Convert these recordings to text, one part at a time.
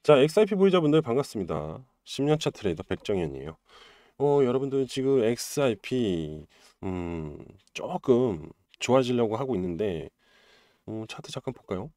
자, XIP 보유자분들 반갑습니다. 10년차 트레이더 백정현이에요. 여러분들 지금 XIP 조금 좋아지려고 하고 있는데 차트 잠깐 볼까요?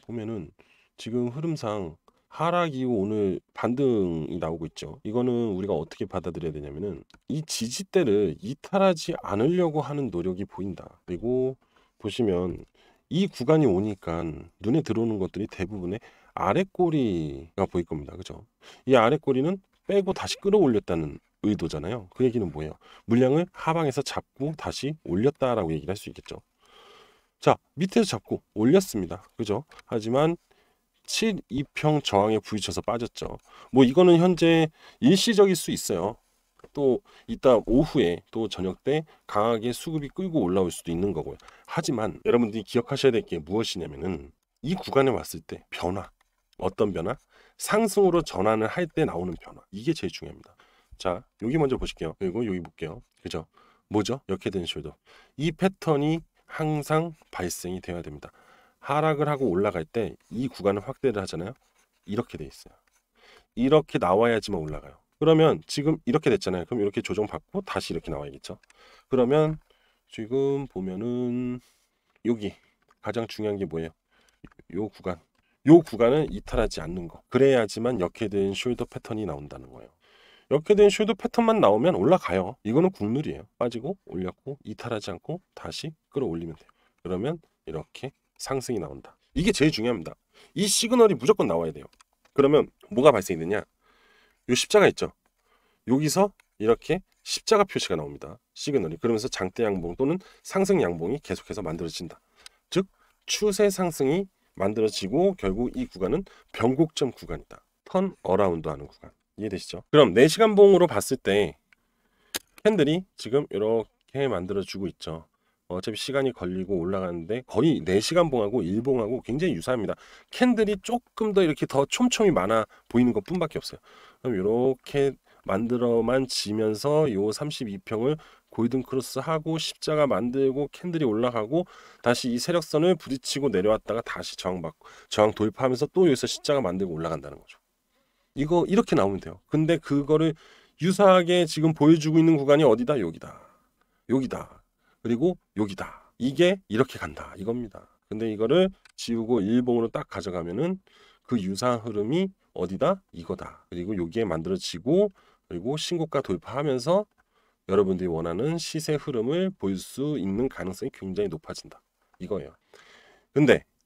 보면은 지금 흐름상 하락 이후 오늘 반등이 나오고 있죠. 이거는 우리가 어떻게 받아들여야 되냐면은 이 지지대를 이탈하지 않으려고 하는 노력이 보인다. 그리고 보시면 이 구간이 오니까 눈에 들어오는 것들이 대부분의 아래 꼬리가 보일 겁니다. 그죠? 이 아래 꼬리는 빼고 다시 끌어올렸다는 의도잖아요. 그 얘기는 뭐예요? 물량을 하방에서 잡고 다시 올렸다라고 얘기를 할 수 있겠죠. 자, 밑에서 잡고 올렸습니다. 그죠? 하지만 7,2평 저항에 부딪혀서 빠졌죠. 뭐 이거는 현재 일시적일 수 있어요. 또 이따 오후에 또 저녁 때 강하게 수급이 끌고 올라올 수도 있는 거고요. 하지만 여러분들이 기억하셔야 될 게 무엇이냐면은 이 구간에 왔을 때 변화, 어떤 변화? 상승으로 전환을 할 때 나오는 변화. 이게 제일 중요합니다. 자, 여기 먼저 보실게요. 그리고 여기 볼게요. 그죠? 뭐죠? 역헤드 앤 숄더. 이 패턴이 항상 발생이 되어야 됩니다. 하락을 하고 올라갈 때 이 구간을 확대를 하잖아요. 이렇게 돼 있어요. 이렇게 나와야지만 올라가요. 그러면 지금 이렇게 됐잖아요. 그럼 이렇게 조정받고 다시 이렇게 나와야겠죠. 그러면 지금 보면은 여기 가장 중요한 게 뭐예요? 요 구간. 요 구간을 이탈하지 않는 거. 그래야지만 역헤드 앤 숄더 패턴이 나온다는 거예요. 역헤드 앤 숄더 패턴만 나오면 올라가요. 이거는 국룰이에요. 빠지고 올렸고 이탈하지 않고 다시 끌어올리면 돼요. 그러면 이렇게 상승이 나온다. 이게 제일 중요합니다. 이 시그널이 무조건 나와야 돼요. 그러면 뭐가 발생이 되냐? 요 십자가 있죠. 여기서 이렇게 십자가 표시가 나옵니다. 시그널이. 그러면서 장대 양봉 또는 상승 양봉이 계속해서 만들어진다. 즉 추세 상승이 만들어지고 결국 이 구간은 변곡점 구간이다. 턴 어라운드 하는 구간. 이해되시죠? 그럼 4시간 봉으로 봤을 때 캔들이 지금 이렇게 만들어주고 있죠. 어차피 시간이 걸리고 올라가는데 거의 4시간 봉하고 1봉하고 굉장히 유사합니다. 캔들이 조금 더 이렇게 더 촘촘히 많아 보이는 것 뿐밖에 없어요. 그럼 이렇게 만들어만 지면서 요 32평을 골든 크로스 하고 십자가 만들고 캔들이 올라가고 다시 이 세력선을 부딪히고 내려왔다가 다시 저항받고 저항 돌파하면서 또 여기서 십자가 만들고 올라간다는 거죠. 이거 이렇게 나오면 돼요. 근데 그거를 유사하게 지금 보여주고 있는 구간이 어디다? 여기다. 여기다. 그리고 여기다. 이게 이렇게 간다. 이겁니다. 근데 이거를 지우고 일봉으로 딱 가져가면은 그 유사한 흐름이 어디다? 이거다. 그리고 여기에 만들어지고 그리고 신고가 돌파하면서 여러분들이 원하는 시세 흐름을 볼 수 있는 가능성이 굉장히 높아진다. 이거예요.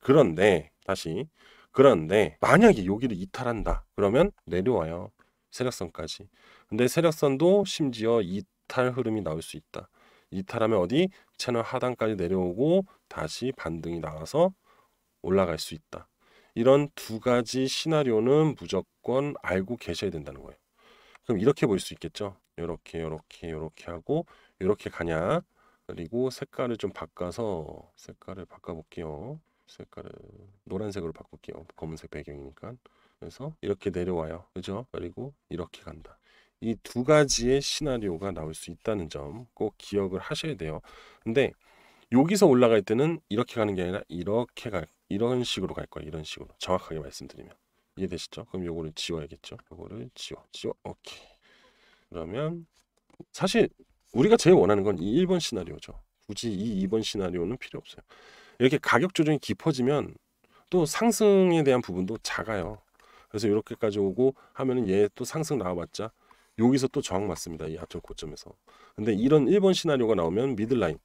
그런데 다시 그런데 만약에 여기를 이탈한다 그러면 내려와요. 세력선까지. 근데 세력선도 심지어 이탈 흐름이 나올 수 있다. 이탈하면 어디 채널 하단까지 내려오고 다시 반등이 나와서 올라갈 수 있다. 이런 두 가지 시나리오는 무조건 알고 계셔야 된다는 거예요. 그럼 이렇게 볼 수 있겠죠. 이렇게 하고 이렇게 가냐. 그리고 색깔을 좀 바꿔서 색깔을 바꿔볼게요. 색깔을 노란색으로 바꿀게요. 검은색 배경이니까. 그래서 이렇게 내려와요. 그죠? 그리고 이렇게 간다. 이 두 가지의 시나리오가 나올 수 있다는 점 꼭 기억을 하셔야 돼요. 근데 여기서 올라갈 때는 이렇게 가는 게 아니라 이런 식으로 갈 거예요. 이런 식으로. 정확하게 말씀드리면. 이해되시죠? 그럼 요거를 지워야겠죠? 요거를 지워. 오케이. 그러면 사실 우리가 제일 원하는 건 이 1번 시나리오죠. 굳이 이 2번 시나리오는 필요 없어요. 이렇게 가격 조정이 깊어지면 또 상승에 대한 부분도 작아요. 그래서 이렇게까지 오고 하면은 얘 또 상승 나와봤자 여기서 또 저항 맞습니다. 이 합정 고점에서. 근데 이런 1번 시나리오가 나오면 미들라인,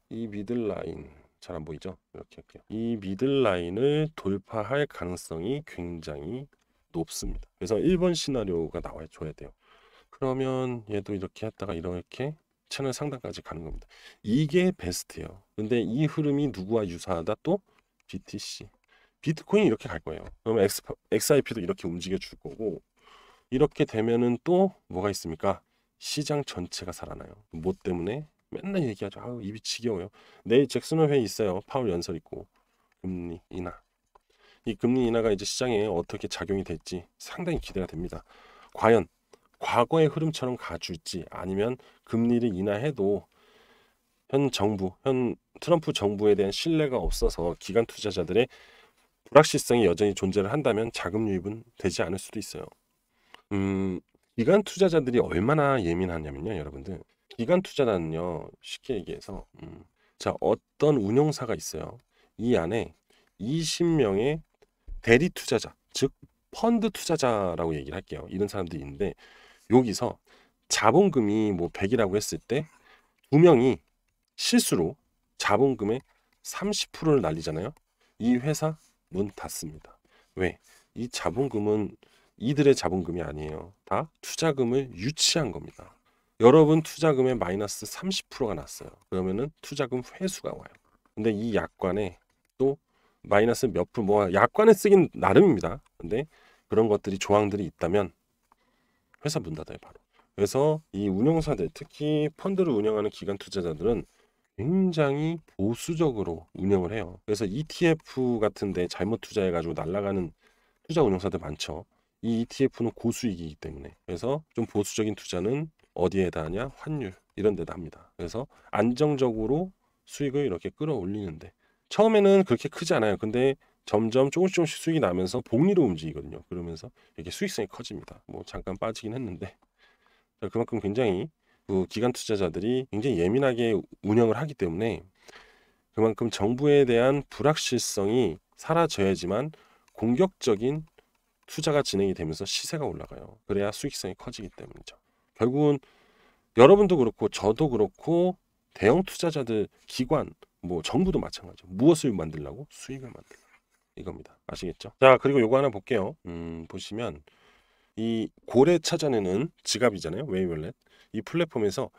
이 미들라인 잘 안 보이죠? 이렇게 할게요. 이 미들라인을 돌파할 가능성이 굉장히 높습니다. 그래서 1번 시나리오가 나와줘야 돼요. 그러면 얘도 이렇게 했다가 이렇게 채널 상단까지 가는 겁니다. 이게 베스트예요. 근데 이 흐름이 누구와 유사하다? 또 BTC. 비트코인이 이렇게 갈 거예요. 그러면 XIP도 이렇게 움직여 줄 거고 이렇게 되면은 또 뭐가 있습니까? 시장 전체가 살아나요. 뭐 때문에? 맨날 얘기하죠. 아우 입이 지겨워요. 내일 잭슨홀 회의 있어요. 파월 연설 있고 금리 인하. 이 금리 인하가 이제 시장에 어떻게 작용이 될지 상당히 기대가 됩니다. 과연 과거의 흐름처럼 가줄지 아니면 금리를 인하해도 현 트럼프 정부에 대한 신뢰가 없어서 기관 투자자들의 불확실성이 여전히 존재를 한다면 자금 유입은 되지 않을 수도 있어요. 기관 투자자들이 얼마나 예민하냐면요, 여러분들. 기관 투자자는요, 쉽게 얘기해서 자, 어떤 운용사가 있어요. 이 안에 20명의 대리 투자자, 즉 펀드 투자자라고 얘기를 할게요. 이런 사람들이 있는데 여기서 자본금이 뭐 100이라고 했을 때 2명이 실수로 자본금의 30%를 날리잖아요. 이 회사 문 닫습니다. 왜? 이 자본금은 이들의 자본금이 아니에요. 다 투자금을 유치한 겁니다. 여러분 투자금의 마이너스 30%가 났어요. 그러면은 투자금 회수가 와요. 근데 이 약관에 또 마이너스 몇 프로, 뭐 약관에 쓰긴 나름입니다. 근데 그런 것들이 조항들이 있다면 회사 문 닫아요, 바로. 그래서 이 운용사들, 특히 펀드를 운영하는 기관 투자자들은 굉장히 보수적으로 운영을 해요. 그래서 ETF 같은데 잘못 투자해가지고 날아가는 투자 운용사들 많죠. 이 ETF는 고수익이기 때문에. 그래서 좀 보수적인 투자는 어디에다 하냐? 환율 이런 데다 합니다. 그래서 안정적으로 수익을 이렇게 끌어올리는데 처음에는 그렇게 크지 않아요. 근데 점점 조금씩 수익이 나면서 복리로 움직이거든요. 그러면서 이렇게 수익성이 커집니다. 뭐 잠깐 빠지긴 했는데 그만큼 굉장히 그 기관 투자자들이 굉장히 예민하게 운영을 하기 때문에 그만큼 정부에 대한 불확실성이 사라져야지만 공격적인 투자가 진행이 되면서 시세가 올라가요. 그래야 수익성이 커지기 때문이죠. 결국은 여러분도 그렇고 저도 그렇고 대형 투자자들, 기관, 뭐 정부도 마찬가지죠. 무엇을 만들려고? 수익을 만들려고. 이겁니다. 아시겠죠? 자, 그리고 요거 하나 볼게요. 보시면 이 고래 찾아내는 지갑이잖아요. 웨이월렛. 이 플랫폼에서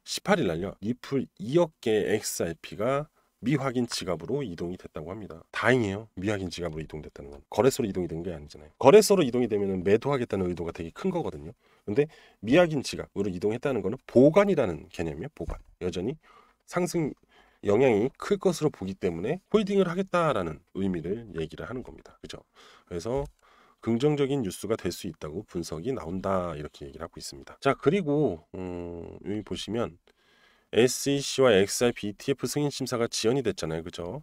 18일 날요. 리플 2억 개의 XRP가 미확인 지갑으로 이동이 됐다고 합니다. 다행이에요. 미확인 지갑으로 이동됐다는 건. 거래소로 이동이 된 게 아니잖아요. 거래소로 이동이 되면 매도하겠다는 의도가 되게 큰 거거든요. 근데 미확인 지갑으로 이동했다는 거는 보관이라는 개념이에요. 보관. 여전히 상승 영향이 클 것으로 보기 때문에 홀딩을 하겠다라는 의미를 얘기를 하는 겁니다. 그죠? 그래서 긍정적인 뉴스가 될 수 있다고 분석이 나온다 이렇게 얘기를 하고 있습니다. 자, 그리고 여기 보시면 SEC와 XRP ETF 승인 심사가 지연이 됐잖아요. 그죠?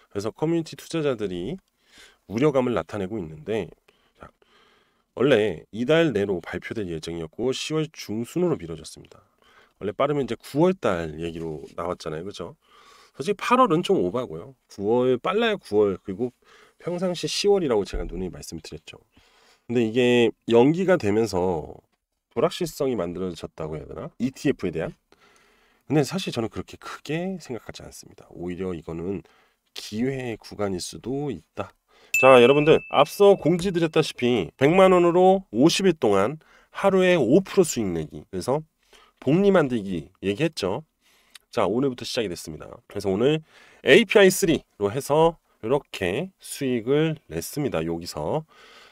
그래서 커뮤니티 투자자들이 우려감을 나타내고 있는데 자, 원래 이달 내로 발표될 예정이었고 10월 중순으로 미뤄졌습니다. 원래 빠르면 이제 9월 달 얘기로 나왔잖아요. 그죠? 솔직히 8월은 좀 오바고요. 9월 빨라야 9월 그리고 평상시 10월이라고 제가 누누이 말씀드렸죠. 근데 이게 연기가 되면서 불확실성이 만들어졌다고 해야 되나? ETF에 대한? 근데 사실 저는 그렇게 크게 생각하지 않습니다. 오히려 이거는 기회의 구간일 수도 있다. 자, 여러분들 앞서 공지드렸다시피 100만 원으로 50일 동안 하루에 5% 수익 내기. 그래서 복리 만들기 얘기했죠. 자, 오늘부터 시작이 됐습니다. 그래서 오늘 API3로 해서 이렇게 수익을 냈습니다. 여기서.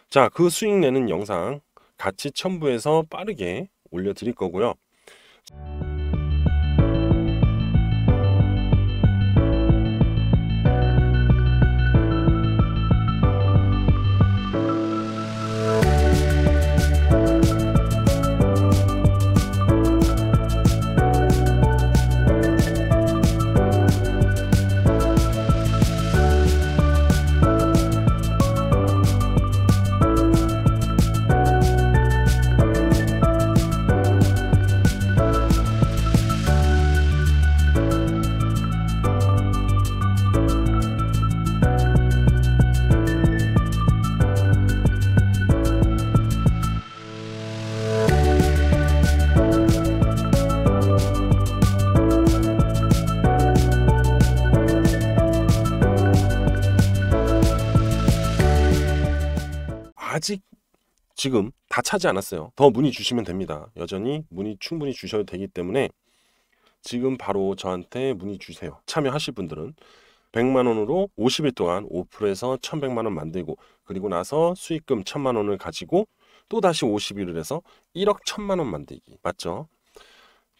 자, 그 수익 내는 영상 같이 첨부해서 빠르게 올려드릴 거고요. 아직 지금 다 차지 않았어요. 더 문의 주시면 됩니다. 여전히 문의 충분히 주셔도 되기 때문에 지금 바로 저한테 문의 주세요. 참여하실 분들은 100만 원으로 50일 동안 5%에서 1100만 원 만들고 그리고 나서 수익금 1000만 원을 가지고 또 다시 50일을 해서 1억 1000만 원 만들기. 맞죠?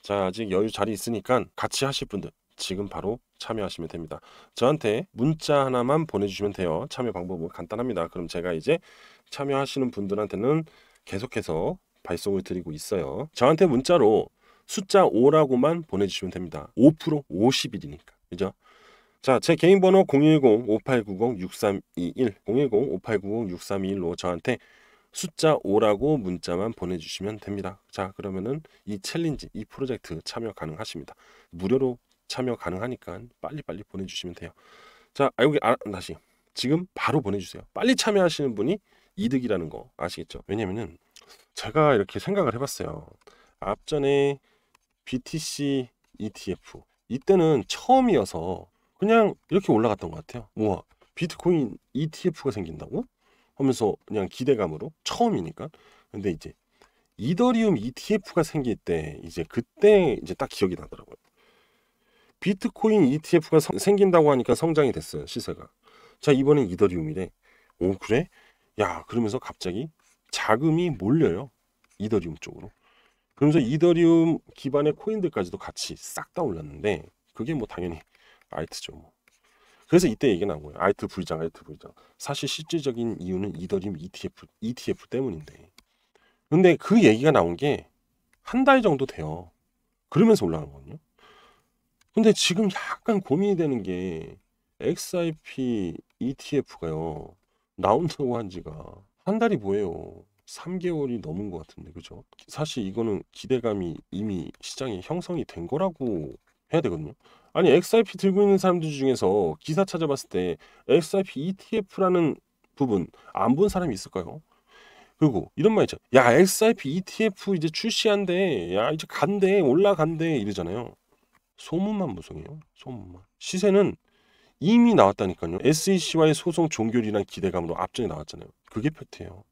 자, 아직 여유 자리 있으니까 같이 하실 분들 지금 바로 참여하시면 됩니다. 저한테 문자 하나만 보내주시면 돼요. 참여 방법은 간단합니다. 그럼 제가 이제 참여하시는 분들한테는 계속해서 발송을 드리고 있어요. 저한테 문자로 숫자 5라고만 보내주시면 됩니다. 5% 50일이니까. 그죠? 자, 제 개인 번호 010-5890-6321 010-5890-6321로 저한테 숫자 5라고 문자만 보내주시면 됩니다. 자, 그러면은 이 챌린지, 이 프로젝트 참여 가능하십니다. 무료로 참여 가능하니까 빨리빨리 보내주시면 돼요. 자, 여기 다시 지금 바로 보내주세요. 빨리 참여하시는 분이 이득이라는 거 아시겠죠? 왜냐면은 제가 이렇게 생각을 해봤어요. 앞전에 BTC ETF 이때는 처음이어서 그냥 이렇게 올라갔던 것 같아요. 우와, 비트코인 ETF가 생긴다고? 하면서 그냥 기대감으로 처음이니까. 근데 이제 이더리움 ETF가 생길 때 이제 그때 이제 딱 기억이 나더라고요. 비트코인 ETF가 생긴다고 하니까 성장이 됐어요, 시세가. 자, 이번엔 이더리움이래. 오, 그래? 야, 그러면서 갑자기 자금이 몰려요, 이더리움 쪽으로. 그러면서 이더리움 기반의 코인들까지도 같이 싹 다 올랐는데 그게 뭐 당연히 알트죠. 뭐. 그래서 이때 얘기가 나온 거예요. 알트 부의장, 알트 부의장. 사실 실질적인 이유는 이더리움 ETF 때문인데. 근데 그 얘기가 나온 게 한 달 정도 돼요. 그러면서 올라간 거거든요. 근데 지금 약간 고민이 되는 게 XRP ETF가요. 나온다고 한 지가 한 달이 뭐예요. 3개월이 넘은 것 같은데, 그죠? 사실 이거는 기대감이 이미 시장에 형성이 된 거라고 해야 되거든요. 아니, XRP 들고 있는 사람들 중에서 기사 찾아봤을 때 XRP ETF라는 부분 안 본 사람이 있을까요? 그리고 이런 말 있죠. 야, XRP ETF 이제 출시한대. 야, 이제 간대. 올라간대. 이러잖아요. 소문만 무성해요. 소문만. 시세는 이미 나왔다니까요. SEC와의 소송 종결이란 기대감으로 앞전에 나왔잖아요. 그게 팩트예요.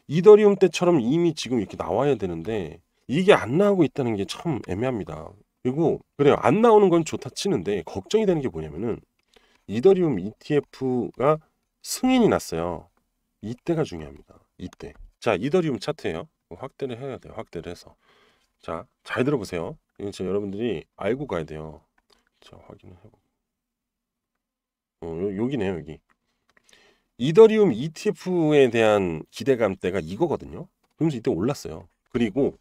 이더리움 때처럼 이미 지금 이렇게 나와야 되는데 이게 안 나오고 있다는 게 참 애매합니다. 그리고 그래요. 안 나오는 건 좋다 치는데 걱정이 되는 게 뭐냐면은 이더리움 ETF가 승인이 났어요. 이때가 중요합니다. 이때. 자, 이더리움 차트예요. 확대를 해야 돼요. 확대를 해서. 자, 잘 들어보세요. 이건 진짜 여러분들이 알고 가야 돼요. 자, 확인을 해보고. 여기네요, 여기. 이더리움 ETF에 대한 기대감 때가 이거거든요. 그러면서 이때 올랐어요. 그리고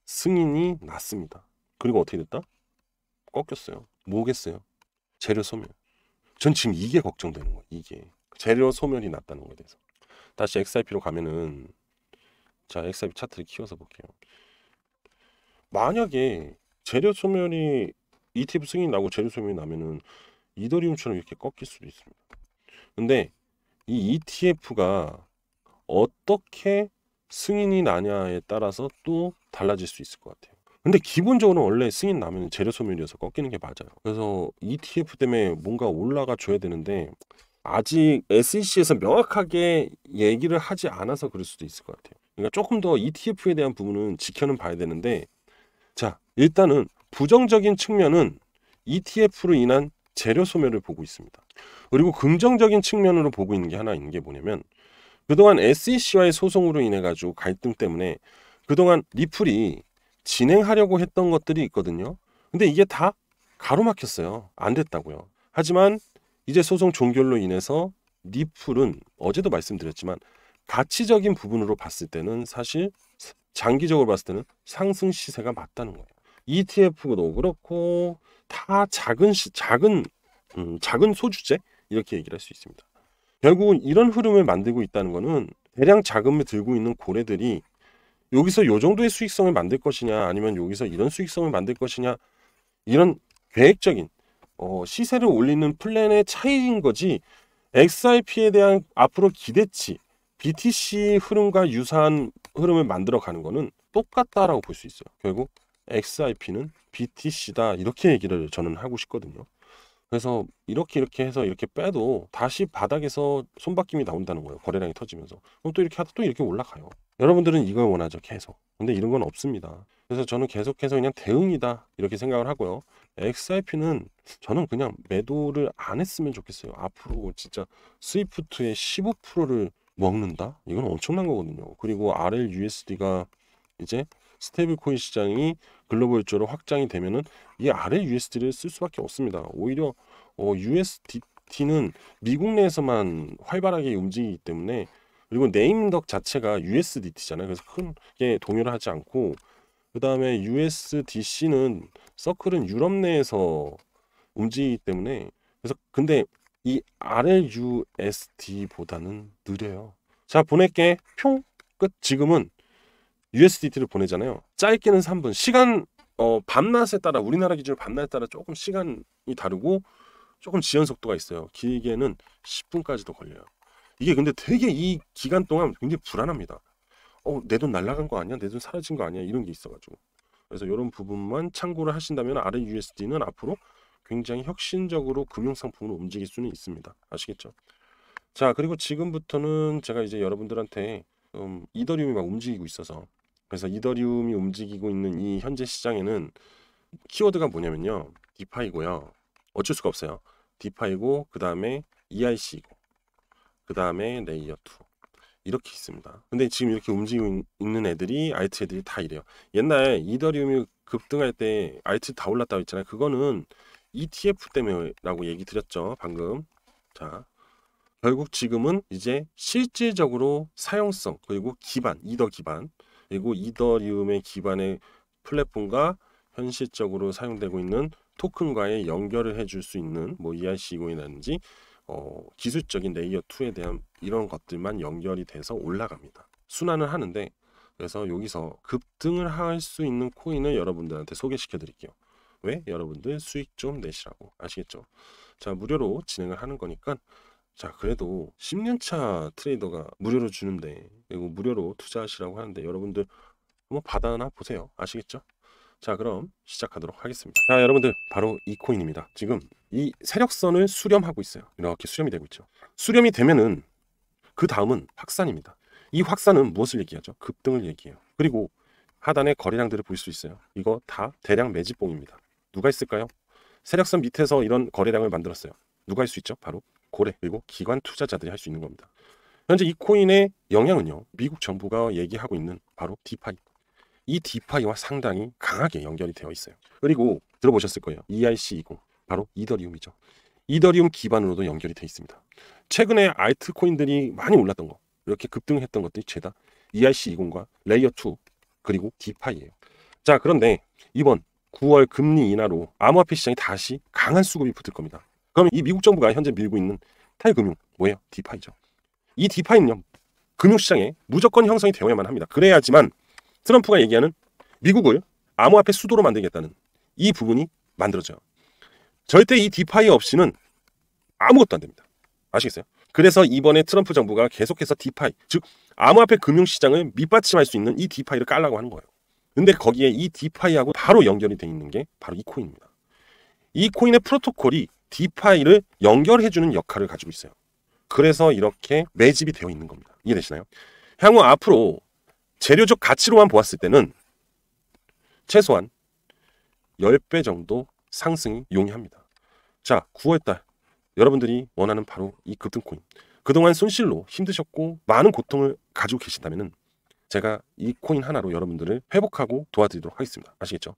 승인이 났습니다. 그리고 어떻게 됐다? 꺾였어요. 뭐겠어요? 재료 소멸. 전 지금 이게 걱정되는 거예요. 이게 재료 소멸이 났다는 거에 대해서. 다시 XRP로 가면은 자, XRP 차트를 키워서 볼게요. 만약에 재료 소멸이 ETF 승인이 나고 재료 소멸이 나면은 이더리움처럼 이렇게 꺾일 수도 있습니다. 근데 이 ETF가 어떻게 승인이 나냐에 따라서 또 달라질 수 있을 것 같아요. 근데 기본적으로 원래 승인 나면 재료 소멸이어서 꺾이는 게 맞아요. 그래서 ETF 때문에 뭔가 올라가 줘야 되는데 아직 SEC에서 명확하게 얘기를 하지 않아서 그럴 수도 있을 것 같아요. 그러니까 조금 더 ETF에 대한 부분은 지켜는 봐야 되는데 자, 일단은 부정적인 측면은 ETF로 인한 재료 소멸을 보고 있습니다. 그리고 긍정적인 측면으로 보고 있는 게 하나 있는 게 뭐냐면 그동안 SEC와의 소송으로 인해 가지고 갈등 때문에 그동안 리플이 진행하려고 했던 것들이 있거든요. 근데 이게 다 가로막혔어요. 안 됐다고요. 하지만 이제 소송 종결로 인해서 리플은 어제도 말씀드렸지만 가치적인 부분으로 봤을 때는 사실 장기적으로 봤을 때는 상승 시세가 맞다는 거예요. ETF도 그렇고 다 작은 소주제 이렇게 얘기를 할 수 있습니다. 결국은 이런 흐름을 만들고 있다는 것은 대량 자금을 들고 있는 고래들이 여기서 요 정도의 수익성을 만들 것이냐 아니면 여기서 이런 수익성을 만들 것이냐 이런 계획적인 시세를 올리는 플랜의 차이인 거지 XRP에 대한 앞으로 기대치 BTC 흐름과 유사한 흐름을 만들어 가는 거는 똑같다라고 볼 수 있어요. 결국 XRP는 BTC다 이렇게 얘기를 저는 하고 싶거든요. 그래서 이렇게 해서 이렇게 빼도 다시 바닥에서 손바뀜이 나온다는 거예요. 거래량이 터지면서. 그럼 또 이렇게 하다 또 이렇게 올라가요. 여러분들은 이걸 원하죠. 계속. 근데 이런 건 없습니다. 그래서 저는 계속해서 그냥 대응이다 이렇게 생각을 하고요. XRP는 저는 그냥 매도를 안 했으면 좋겠어요. 앞으로 진짜 스위프트의 15%를 먹는다? 이건 엄청난 거거든요. 그리고 RLUSD가 이제 스테이블 코인 시장이 글로벌적으로 확장이 되면은 이 RLUSD를 쓸 수밖에 없습니다. 오히려 USDT는 미국 내에서만 활발하게 움직이기 때문에 그리고 네임덕 자체가 USDT잖아요. 그래서 크게 동요를 하지 않고 그 다음에 USDC는 서클은 유럽 내에서 움직이기 때문에 그래서 근데 이 RLUSD보다는 느려요. 자, 보낼게. 평 끝. 지금은 USDT를 보내잖아요. 짧게는 3분. 시간 밤낮에 따라 우리나라 기준으로 밤낮에 따라 조금 시간이 다르고 조금 지연 속도가 있어요. 길게는 10분까지도 걸려요. 이게 근데 되게 이 기간 동안 굉장히 불안합니다. 내 돈 날라간 거 아니야? 내 돈 사라진 거 아니야? 이런 게 있어가지고. 그래서 이런 부분만 참고를 하신다면 RLUSD는 앞으로 굉장히 혁신적으로 금융상품으로 움직일 수는 있습니다. 아시겠죠? 자, 그리고 지금부터는 제가 이제 여러분들한테 이더리움이 막 움직이고 있어서, 그래서 이더리움이 움직이고 있는 이 현재 시장에는 키워드가 뭐냐면요, 디파이고요. 어쩔 수가 없어요. 디파이고, 그 다음에 EIC고, 그 다음에 레이어 2 이렇게 있습니다. 근데 지금 이렇게 움직이고 있는 애들이 알트 애들이 다 이래요. 옛날 이더리움이 급등할 때 알트 다 올랐다고 했잖아요. 그거는 ETF 때문에라고 얘기 드렸죠, 방금. 자, 결국 지금은 이제 실질적으로 사용성, 그리고 기반, 이더 기반, 그리고 이더리움의 기반의 플랫폼과 현실적으로 사용되고 있는 토큰과의 연결을 해줄 수 있는 뭐 ERC20이라든지 기술적인 레이어 2에 대한 이런 것들만 연결이 돼서 올라갑니다. 순환을 하는데, 그래서 여기서 급등을 할 수 있는 코인을 여러분들한테 소개시켜 드릴게요. 왜? 여러분들 수익 좀 내시라고. 아시겠죠? 자, 무료로 진행을 하는 거니까, 자, 그래도 10년차 트레이더가 무료로 주는데, 그리고 무료로 투자하시라고 하는데 여러분들 한번 받아나 보세요. 아시겠죠? 자, 그럼 시작하도록 하겠습니다. 자, 여러분들 바로 이 코인입니다. 지금 이 세력선을 수렴하고 있어요. 이렇게 수렴이 되고 있죠. 수렴이 되면은 그 다음은 확산입니다. 이 확산은 무엇을 얘기하죠? 급등을 얘기해요. 그리고 하단에 거래량들을 볼 수 있어요. 이거 다 대량 매집봉입니다. 누가 있을까요? 세력선 밑에서 이런 거래량을 만들었어요. 누가 할 수 있죠? 바로 고래, 그리고 기관 투자자들이 할 수 있는 겁니다. 현재 이 코인의 영향은요, 미국 정부가 얘기하고 있는 바로 디파이, 이 디파이와 상당히 강하게 연결이 되어 있어요. 그리고 들어보셨을 거예요. ERC20, 바로 이더리움이죠. 이더리움 기반으로도 연결이 되어 있습니다. 최근에 알트코인들이 많이 올랐던 거, 이렇게 급등했던 것들이 죄다 ERC20과 레이어 2 그리고 디파이예요. 자, 그런데 이번 9월 금리 인하로 암호화폐 시장이 다시 강한 수급이 붙을 겁니다. 그럼 이 미국 정부가 현재 밀고 있는 탈금융 뭐예요? 디파이죠. 이 디파이는요, 금융시장에 무조건 형성이 되어야만 합니다. 그래야지만 트럼프가 얘기하는 미국을 암호화폐 수도로 만들겠다는 이 부분이 만들어져요. 절대 이 디파이 없이는 아무것도 안 됩니다. 아시겠어요? 그래서 이번에 트럼프 정부가 계속해서 디파이, 즉 암호화폐 금융시장을 밑받침할 수 있는 이 디파이를 깔라고 하는 거예요. 근데 거기에 이 디파이하고 바로 연결이 되어 있는 게 바로 이 코인입니다. 이 코인의 프로토콜이 디파이를 연결해주는 역할을 가지고 있어요. 그래서 이렇게 매집이 되어 있는 겁니다. 이해되시나요? 향후 앞으로 재료적 가치로만 보았을 때는 최소한 10배 정도 상승이 용이합니다. 자, 9월달 여러분들이 원하는 바로 이 급등코인, 그동안 손실로 힘드셨고 많은 고통을 가지고 계신다면 제가 이 코인 하나로 여러분들을 회복하고 도와드리도록 하겠습니다. 아시겠죠?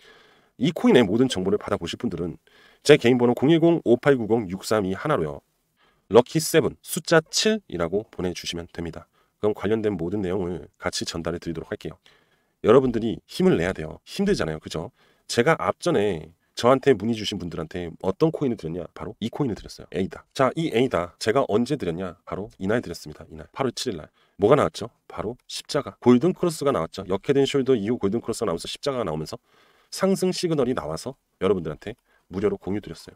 이 코인의 모든 정보를 받아보실 분들은 제 개인 번호 010-5890-632 하나로요, 럭키7 숫자 7이라고 보내주시면 됩니다. 그럼 관련된 모든 내용을 같이 전달해 드리도록 할게요. 여러분들이 힘을 내야 돼요. 힘들잖아요. 그죠? 제가 앞전에 저한테 문의 주신 분들한테 어떤 코인을 드렸냐? 바로 이 코인을 드렸어요. 에이다. 자, 이 에이다 제가 언제 드렸냐? 바로 이날 드렸습니다. 이날 8월 7일날. 뭐가 나왔죠? 바로 십자가. 골든 크로스가 나왔죠. 역헤드 앤 숄더 이후 골든 크로스가 나오면서 십자가가 나오면서 상승 시그널이 나와서 여러분들한테 무료로 공유 드렸어요.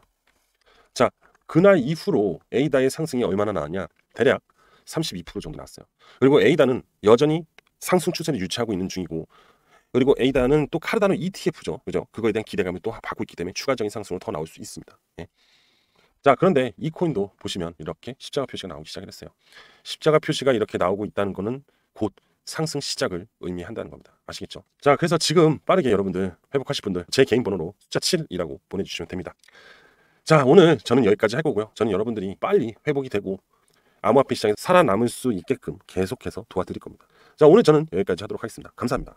자, 그날 이후로 에이다의 상승이 얼마나 나왔냐? 대략 32% 정도 나왔어요. 그리고 에이다는 여전히 상승 추세를 유지하고 있는 중이고, 그리고 에이다는 또 카르다노 ETF죠. 그죠? 그거에 대한 기대감을 또 받고 있기 때문에 추가적인 상승으로 더 나올 수 있습니다. 예. 자, 그런데 이 코인도 보시면 이렇게 십자가 표시가 나오기 시작했어요. 십자가 표시가 이렇게 나오고 있다는 거는 곧 상승 시작을 의미한다는 겁니다. 아시겠죠? 자, 그래서 지금 빠르게 여러분들 회복하실 분들 제 개인 번호로 숫자 7이라고 보내주시면 됩니다. 자, 오늘 저는 여기까지 할 거고요. 저는 여러분들이 빨리 회복이 되고 암호화폐 시장에 살아남을 수 있게끔 계속해서 도와드릴 겁니다. 자, 오늘 저는 여기까지 하도록 하겠습니다. 감사합니다.